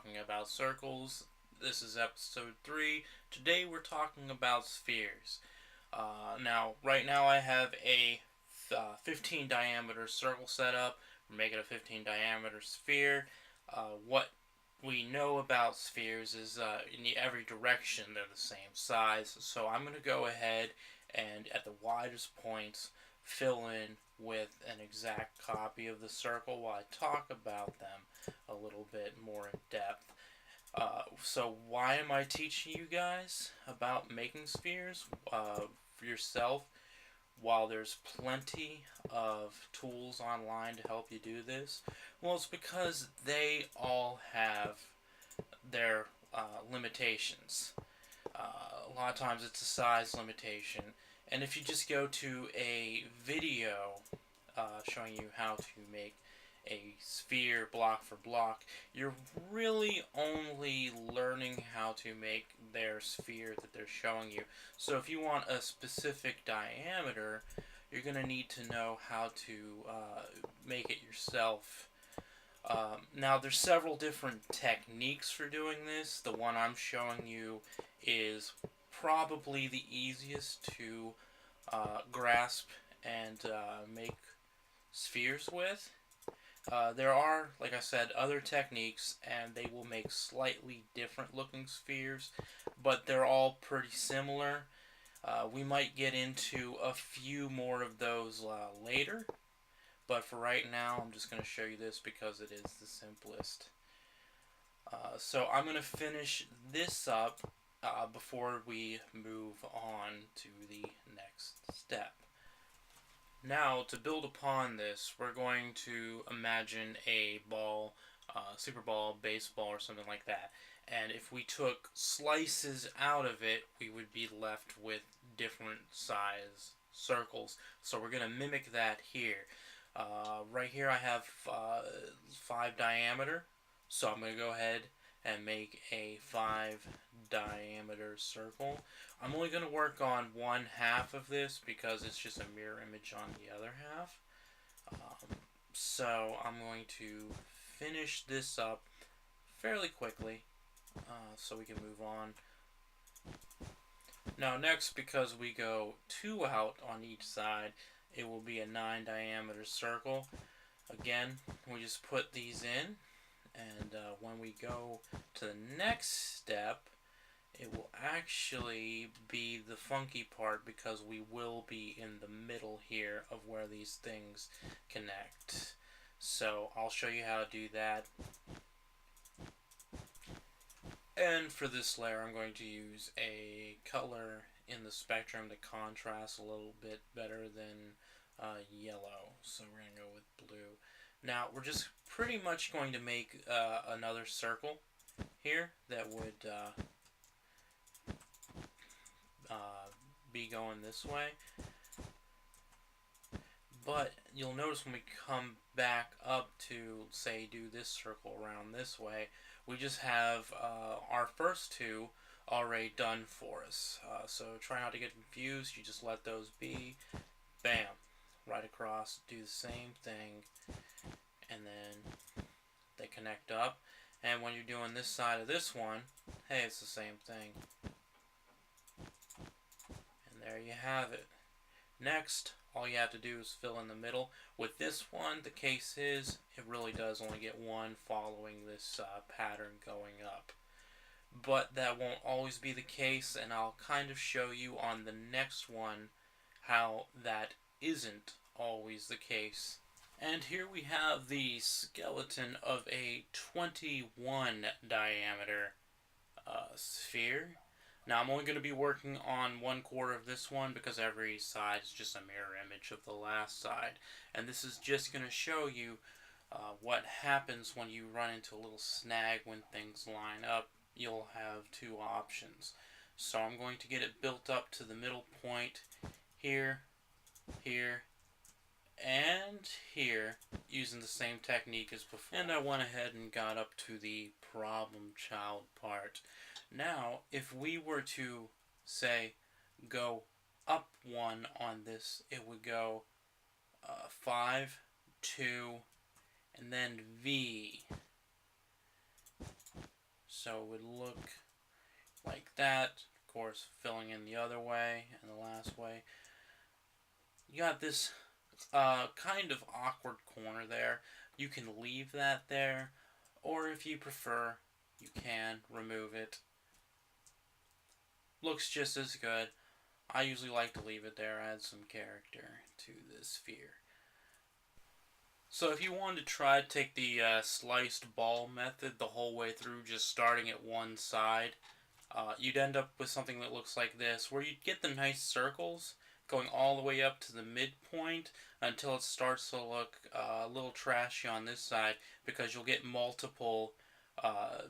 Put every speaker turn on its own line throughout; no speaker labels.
talking about circles. This is episode 3. Today we're talking about spheres. Right now I have a 15 diameter circle set up. We're making a 15 diameter sphere. What we know about spheres is in every direction they're the same size. So I'm going to go ahead and at the widest points fill in with an exact copy of the circle while I talk about them a little bit more in depth. So why am I teaching you guys about making spheres for yourself while there's plenty of tools online to help you do this? Well, it's because they all have their limitations. A lot of times it's a size limitation, and if you just go to a video showing you how to make a sphere block for block, you're really only learning how to make their sphere that they're showing you. So if you want a specific diameter, you're going to need to know how to make it yourself. Now there's several different techniques for doing this. The one I'm showing you is probably the easiest to grasp and make spheres with. There are, like I said, other techniques, and they will make slightly different looking spheres, but they're all pretty similar. We might get into a few more of those later, but for right now, I'm just going to show you this because it is the simplest. So I'm going to finish this up before we move on to the next step. Now, to build upon this, we're going to imagine a ball, super ball, baseball, or something like that. And if we took slices out of it, we would be left with different size circles. So we're going to mimic that here. Right here I have 5 diameter. So I'm going to go ahead and make a 5 diameter circle. I'm only going to work on one half of this because it's just a mirror image on the other half. So I'm going to finish this up fairly quickly so we can move on. Now next, because we go 2 out on each side, it will be a 9 diameter circle. Again, we just put these in, and when we go to the next step, it will actually be the funky part because we will be in the middle here of where these things connect. So I'll show you how to do that. And for this layer, I'm going to use a color in the spectrum that contrasts a little bit better than yellow. So we're going to go with blue. Now, we're just pretty much going to make another circle here that would be going this way. But you'll notice when we come back up to, say, do this circle around this way, we just have our first 2 already done for us. So try not to get confused. You just let those be. Bam. Right across. Do the same thing. And then they connect up. And when you're doing this side of this one, hey, it's the same thing. And there you have it. Next, all you have to do is fill in the middle. With this one, the case is, it really does only get one following this pattern going up. But that won't always be the case, and I'll kind of show you on the next one how that isn't always the case. And here we have the skeleton of a 21 diameter sphere. Now I'm only going to be working on 1/4 of this one because every side is just a mirror image of the last side. And this is just going to show you what happens when you run into a little snag when things line up. You'll have 2 options. So I'm going to get it built up to the middle point here, here, and here using the same technique as before. And I went ahead and got up to the problem child part. Now, if we were to, say, go up 1 on this, it would go 5, 2, and then V. So it would look like that. Of course, filling in the other way and the last way. You got this kind of awkward corner there. You can leave that there, or if you prefer, you can remove it. Looks just as good. I usually like to leave it there, add some character to this sphere. So if you wanted to try to take the sliced ball method the whole way through, just starting at one side, you'd end up with something that looks like this, where you'd get the nice circles going all the way up to the midpoint until it starts to look a little trashy on this side, because you'll get multiple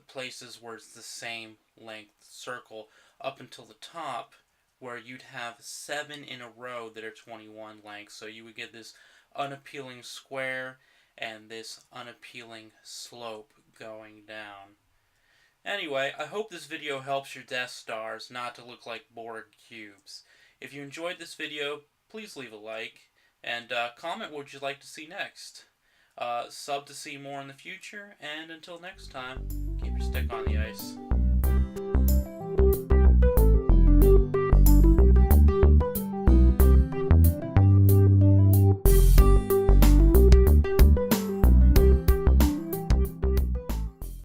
places where it's the same length circle up until the top, where you'd have 7 in a row that are 21 lengths. So you would get this unappealing square and this unappealing slope going down. Anyway, I hope this video helps your Death Stars not to look like bored cubes. If you enjoyed this video, please leave a like, and comment what you'd like to see next. Sub to see more in the future, and until next time, keep your stick on the ice.